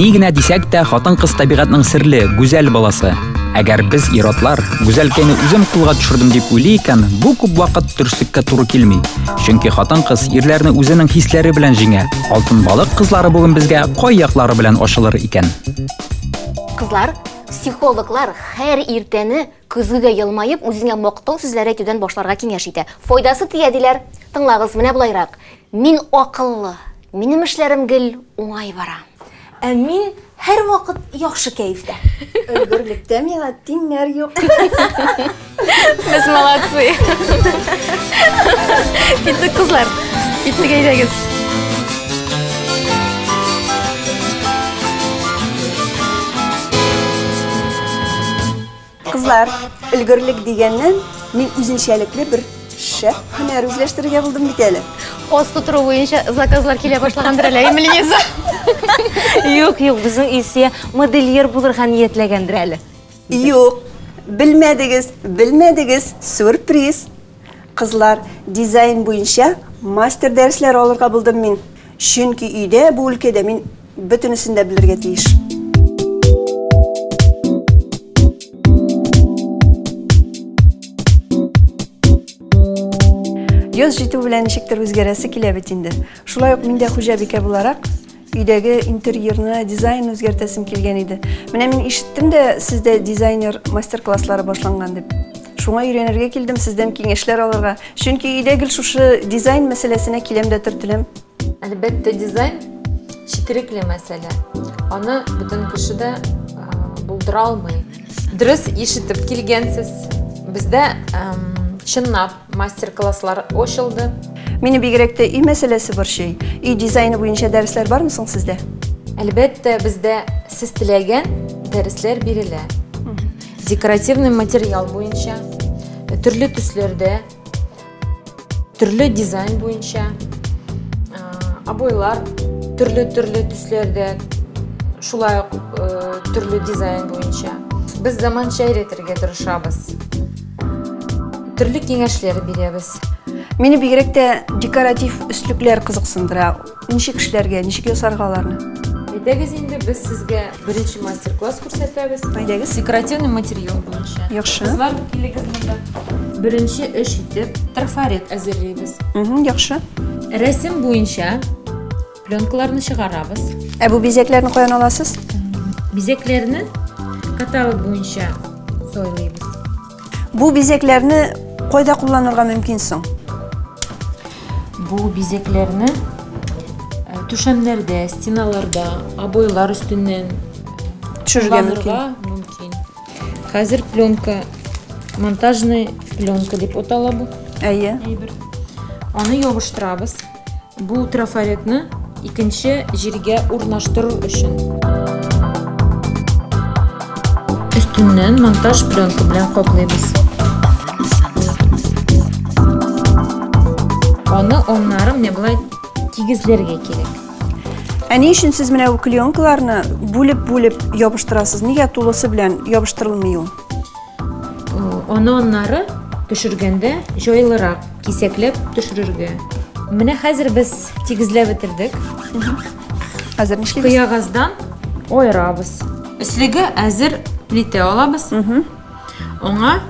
Ни генә дисәк тә, хатын-кыз табигатьнең серле, гүзәл баласы. Әгәр без иратлар гүзәлкәйне үзем кулга төшердем дип уйлый икән, бу күп вакыт дөреслеккә туры килми. Чөнки хатын-кыз ирләрне үзенең хисләре белән җиңә. Алтын балык кызлары бүген безгә кай яклары белән ачылыр икән. Кызлар, психологлар һәр иртәне көзгегә елмаеп, үзеңә мактау сүзләре әйтүдән башларга киңәш итә. Файдасы тия диләр. Тыңлагыз, менә булайрак. Мин акыллы, минем эшләрем гел уңай бара. Ә мин һәр вакыт яхшы кәефтә. Өлгөрлектә миңа тиңнәр юк. Без молодцы. Киттек, кызлар. Киттек, әйдәгез. Кызлар, өлгөрлек дигәннән мин үзенчәлекле бер шәп һөнәр үзләштерергә булдым бит әле. Осты туры буенча заказлар килә башлагандыр әле, Эмилинеза. Юк, безнең Илсия модельер булырга ниятләгәндер әле. Юк, белмәдегез, сюрприз. Кызлар, дизайн буенча мастер дәресләр алырга булдым мин. Чөнки өйдә бу өлкәдә мин бөтенесен дә белергә тиеш. Яз җитү белән ничектер үзгәрәсе килә бит инде. Шулай ук миндә хуҗабикә буларак өйдәге интерьерны, дизайн үзгәртәсем килгән иде. Менә мин ишеттем дә сездә дизайнер мастер-класслары башланган дип. Шуңа өйрәнергә килдем сездән киңәшләр алырга. Чөнки өйдә гел шушы дизайн мәсьәләсенә киләм дә төртеләм. Әлбәттә, дизайн четерекле мәсьәлә. Аны бөтен кеше дә булдыра алмый. Дөрес ишетеп килгәнсез. Бездә чынлап мастер-класслар ачылды. Мине бигрәк тә үй мәсьәләсе борчый. Үй дизайны буенча дәресләр бармы соң сездә? Әлбәттә, бездә сез теләгән дәресләр бирелә. Декоративный материал буенча, төрле төсләрдә, төрле дизайн буенча, обойлар төрле төсләрдә, шулай ук төрле дизайн буенча. Без заманча өйрәтергә тырышабыз. Төрле киңәшләр бирәбез. Мине бигрәк тә декоратив өслүкләр кызыксындыра. Ничек эшләргә, ничек ясарга аларны? Әйдәгез инде без сезгә беренче мастер-класс күрсәтәбез. Әйдәгез. Декоративный материал буенча. Яхшы. Кызлар, килегез монда. Беренче эш итеп трафарет әзерләйбез. Яхшы. Рәсем буенча пленкаларны чыгарабыз. Ә бу бизәкләрне каян аласыз? Бизәкләрне каталог буенча сойлыйбыз. Бу бизәкләрне кайда кулланырга мөмкин соң? Бу бизәкләрне түшәмнәрдә, стеналарда, обойлар өстеннән Төшерергә мөмкин. Хәзер пленка, монтажный пленка дип атала бу. Әйе. Аны ябыштырабыз. Бу трафаретны икенче җиргә урнаштыру өчен. Өстеннән монтаж пленка белән каплыйбыз. Аны оннары менә булай тигезләргә кирәк. Ә ни өчен сез менә бу пленкаларны бүлеп ябыштырасыз? Нигә тулысы белән ябыштырылмый ул? Аны оннары төшергәндә җайлырак кисәкләп төшерергә. Менә хәзер без тигезләп бетердек. Хәзер нишлибез? Кыягыздан аерабыз. Өслегә әзер плита алабыз. Аңа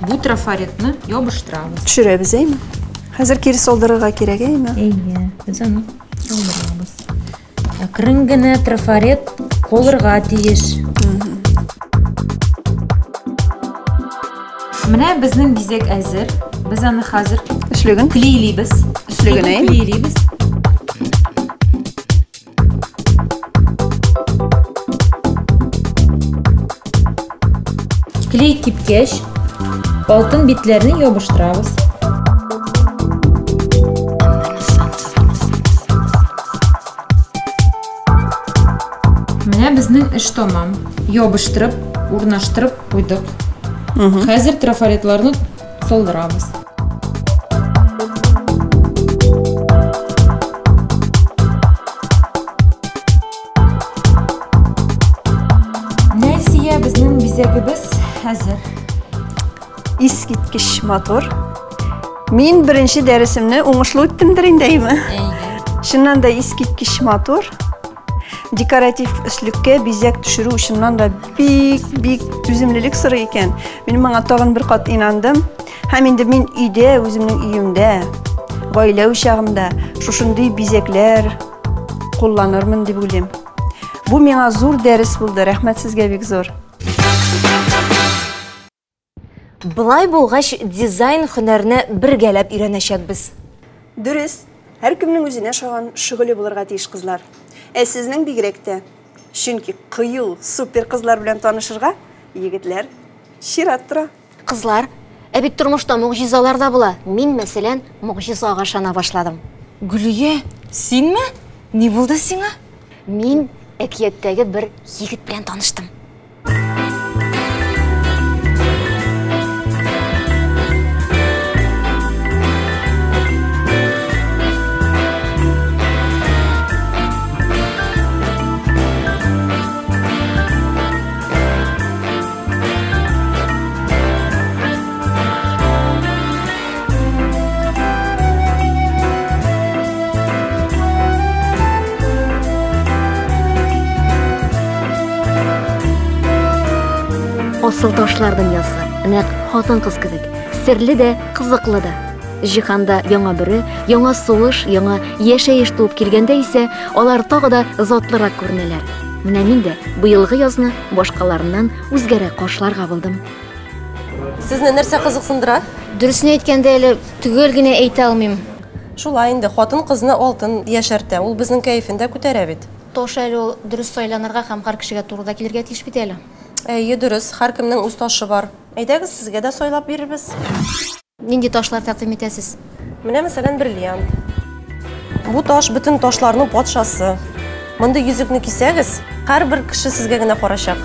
бу трафаретны ябыштырабыз. Төшерәбез, әйме? Хәзер кире салдырырга кирәк, әйме? Әйе, без аны салдырабыз. Акрын гына трафарет калырга тиеш. Менә безнең бизәк әзер. Без аны хәзер Өслеген клейлибез. Өслеген әйме? Клейлибез. Клей кипкәч, алтын битләрне ябыштырабыз. Менә безнең эш тамам. Ябыштырып, урнаштырып куйдык. Хәзер трафаретларны салдырабыз. Нәрсия безнең бизәгебез хәзер. Искиткеч мотор. Мин беренче дәресемне уңышлы үттемдер инде, әйме? Әйе. Шуннан да искиткеч мотор. Dekoratif üslükке bizek düşürü uşundan da bik düzümlülük sırrı eken. Benim bana tağın bir kat inandım. Hem indi men üyde, özümün üyümde, gaile uşağımda şuşunday bizekler kullanırmın deb uylayım. Bu mena zor ders buldu. Rahmet sizge bek zor. Былай булгач, дизайн һөнәрне бергәләп өйрәнәчәкбез. Dürüs, her kimnin özüne şoğan şıgılı bulurga tiyiş kızlar. Sizning bigrekte. Çünkü kıyıl, super kızlar bilen tanışırga, yigitler şirat tura. Kızlar, bit turmuşta mucizalar da buла. Min meselen mucizaga şana başladım. Гүлия, синме? Ни булды сиңа? Min әкияттәге bir yigit bilen tanıştım. Asıl taşlardan yazsa, nәк хатын кыз кебек, серле дә, кызыклы да. Җиһанда яңа бөрі, яңа сугыш, яңа яшәеш туып килгәндә исә, алар тагы да затлырак күренәләр. Менә мин дә быелгы язны башкаларыннан үзгәрәк каршыларга булдым. Сезне нәрсә кызыксындыра? Дөресен әйткәндә әле түгел генә әйтә алмыйм. Шулай инде, хатын кызны алтын яшәртә, ул безнең кәефен дә күтәрә бит. Тош әле ул дөрес сайланырга һәм һәр кешегә турыда килергә тиеш бит әле. Әйе, дөрес, һәр кемнең үз ташы бар. Әйдәгез, сезгә дә сайлап бирербез. Нинди ташлар тәкъдим итәсез? Менә мәсәлән бриллиант. Бу таш бөтен ташларның патшасы. Монда йөзекне кисәгез, һәрбер кеше сезгә генә карашак.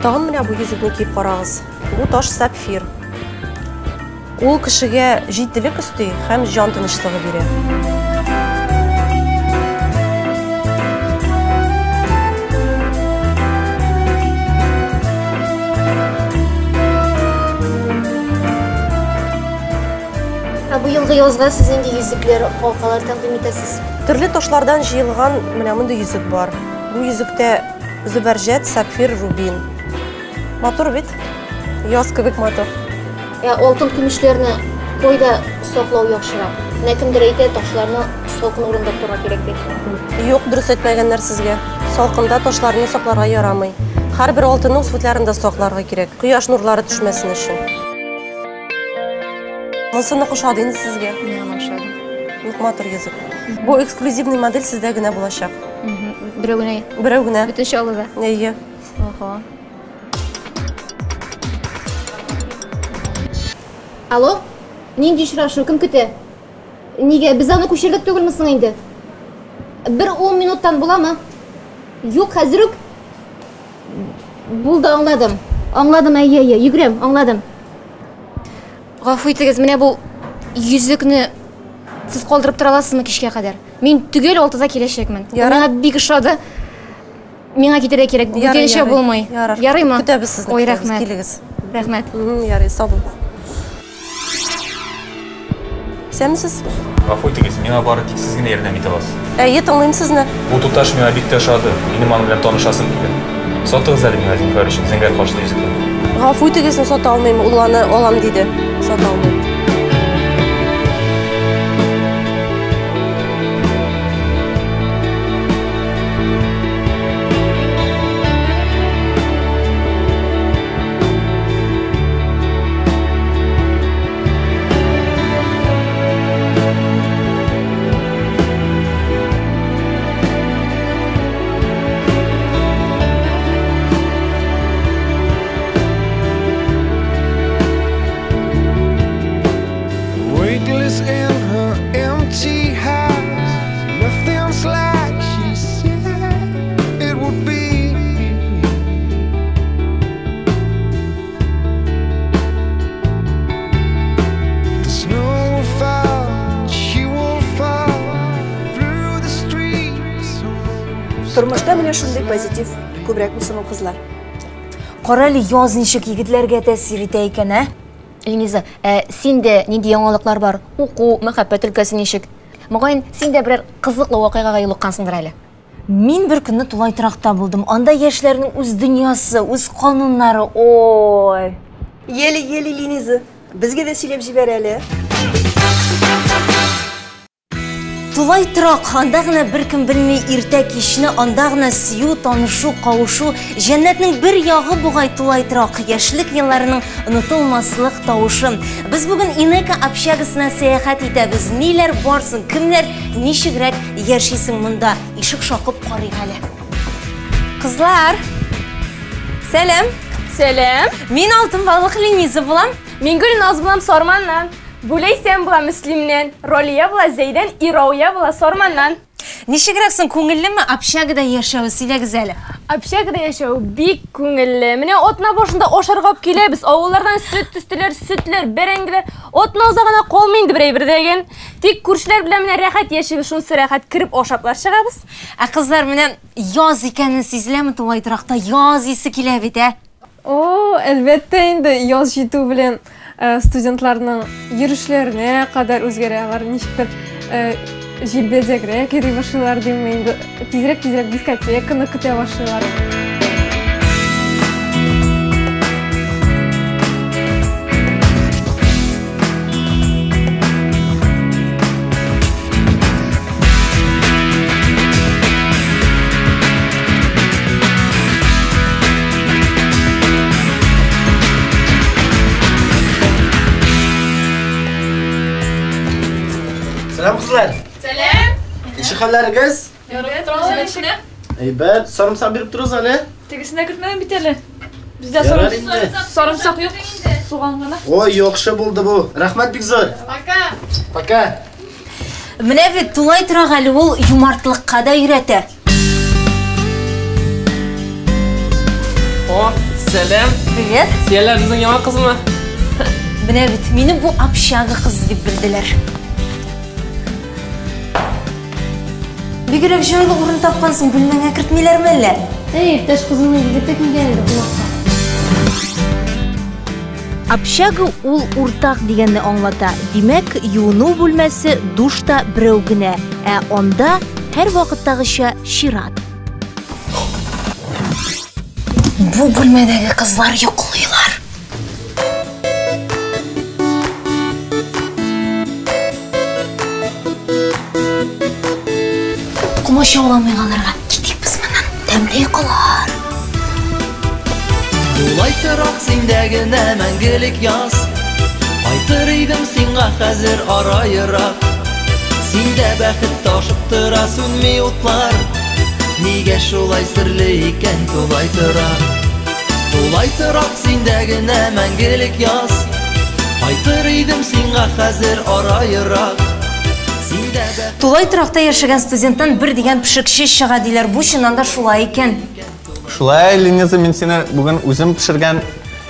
Тагын менә бу йөзекне киеп карагыз. Бу таш сапфир. Ул кешегә җитдилек өсти һәм җан тынычлыгы бирә. Бу елгы язга сез инде йөзекләр, халкалар тәкъдим итәсез. Төрле ташлардан җыелган менә монда йөзек бар. Бу йөзектә зөбәрҗәт, сапфир, рубин. Матур бит? Яз кебек матур. Алтын көмешләрне койда саклау яхшырак. Кемдер әйтә, ташларны салкын урында торырга кирәк дип. Юк, дөрес әйтмәгәннәр сезгә. Салкында ташларны сакларга ярамый. Һәрбер алтынның сүтләрен дә сакларга кирәк. Кояш нурлары төшмәсен өчен. Монсыны кушады инде сезгә. Миңа ошады. Ник матур йөзек. Бу эксклюзивный модель сездә генә булачак. Берәү генә. Бүтән шалыда. Әйе. Алло? Нинди очрашу, кем көтә? Нигә без аны күчердек түгелме соң инде? 1-10 минуттан буламы? Юк, хәзер үк. Булды, аңладым. Аңладым, әйе, йөгрәм, аңладым. Гафу итегез, менә бу йөзекне сез калдырып тора аласызмы кичкә кадәр? Мин түгел 6-да киләчәкмен. Миңа бик ошады. Миңа китәргә кирәк. Бүтәнчә булмый. Ярыймы? Көтәбез сезне. Ой, рәхмәт. Килегез. Рәхмәт. Ярый, сау бул. Сәмсез? Гафу итегез, миңа бары тик сез генә ярдәм итә аласыз. Әйе, тыңлыйм сезне. Бу туташ миңа бик тә ошады. Минем аның белән танышасым килә. Сатыгыз әле миңа зинһар өчен, зәңгәр кашлы йөзекне. Гафу итегез, сата алмыйм, ул аны алам диде. Сата алмыйм. Тормышта менә шундый позитив күбрәк булсын ул кызлар. Кара әле яз ничек егетләргә тәэсир итә икән, Линиза, синдә нинди яңалыклар бар? Уку, мәхәббәт өлкәсе ничек? Мөгаен, син дә берәр кызыклы вакыйгага юлыккансыңдыр әле. Мин бер көнне Тулайтракта булдым. Анда яшьләрнең үз дөньясы, үз кануннары. Ой. Ели Линиза, безгә дә сөйләп җибәр әле. Тулайтрак, анда гына бер кем белми иртә кичне, анда гына сөю, танышу, кавышу. Җәннәтнең бер ягы бугай Тулайтрак, яшьлек елларының онытылмаслык тавышы. Без бүген Инека общагасына сәяхәт итәбез. Ниләр барсын, кемнәр ничегрәк яшисең монда? Ишек шакып карыйк әле. Кызлар, сәлам. Сәлем. Мин алтын балык Линиза булам. Мин Гүлназ булам Сорманнан. Бүләйсәм була Мөслимнән. Ролия була Зәйдән, Ирауя була Сорманнан. Ничегрәксең, күңеллеме общагада яшәү? Сөйләгез әле. Общагада яшәү бик күңелле. Менә атна башында ашарга киләбез. Авыллардан сөт төстеләр, сөтләр, бәрәңгеләр. Атна узагына калмый инде берәй дигән. Тик күршеләр белән менә рәхәт яшибез, шунысы рәхәт кирип ашаплар чыгабыз. Ә кызлар, менә яз икәнен сизеләме Тулайтракта? Яз исе килә бит, ә? О, әлбәттә инде яз җитү белән студентларның йөрүшләренә кадәр үзгәрә. Алар ничектер җилбәзәгрәк йөри башлыйлар димме инде. Тизрәк дискотеканы көтә башлыйлар. Selam kızlar. Selam. İşi halleriniz? Ben sarımsak birip dururuz hani. Tegisine kırtmadan bitelim. Bizde Yarar indi. sarımsak yok. Soğan gana. Oy yokşa buldu bu. Rahmet bik zor. Paka. Paka. Менә бит Тулайтрак әле ул юмартлыкка да өйрәтә. О, selam. Привет. Sizler bizim yaman kız mı? Менә бит мине бу общага кыз дип белделәр. Бигрәк җайлы урын тапкансың, бүлмәңә кертмиләрме әллә? Иптәш кызының егете килгән иде кунакка. Общага ул уртак дигәнне аңлата. Димәк, юыну бүлмәсе душта берәү генә, ә анда һәр вакыттагыча чират. Бу бүлмәдәге кызлар йоклыйлар. Кумаша уламый калырга. Китик без моннан. Тәмле йокылар. Тулайтрак синдәгенә мәңгелек яз. Кайтыр идем сиңа хәзер арайырак. Синдә бәхет ташып тора сүнми утлар. Нигә шулай серле икән Тулайтрак? Тулайтрак синдәгенә мәңгелек яз. Кайтыр идем сиңа хәзер арайырак. Тулайтракта яшәгән студенттан бер дигән пешекче чыга диләр. Бу чыннан да шулай икән. Шулай, Линиза, мин сине бүген үзем пешергән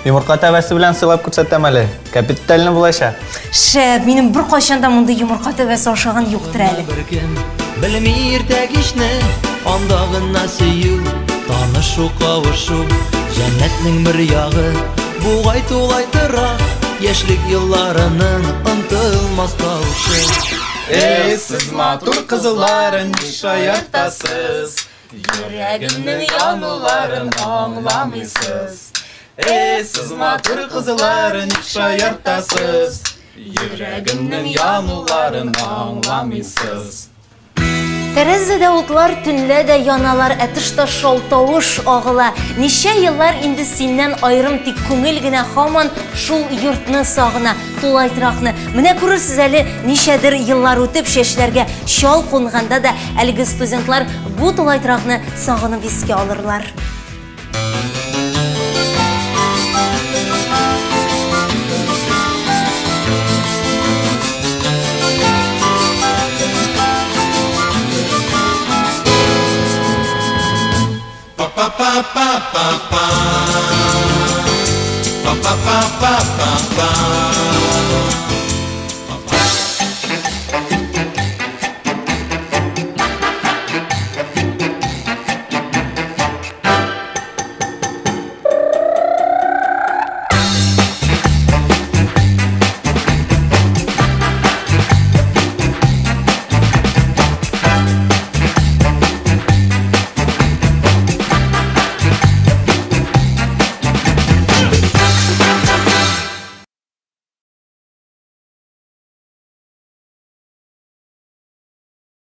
йомырка тәбәсе белән сыйлап күрсәтәм әле. Капитальны булачак. Шәп, минем бер кайчан да монда йомырка тәбәсе ашаган юктыр әле. Белми иртә кичне, анда гына сөю, танышу, кавышу, җәннәтнең бер ягы. Бугай Тулайтрак, яшьлек елларының онытылмас тавышы. Ey siz matur kızların şayartasız, yüreğimin yanılarını anlamıyorsunuz. Ey siz matur kızların şayartasız, yüreğimin yanılarını anlamıyorsunuz. Тәрәзәдә утлар, төнлә дә яналар, тышта шау тавыш агыла. Ничә еллар инде синнән аерым, тик күңел генә һаман шул йортны сагына, Тулайтракны. Менә күрерсез әле, ничәдер еллар үтеп чәчләргә чал кунганда да әлеге студентлар бу Тулайтракны сагынып искә алырлар.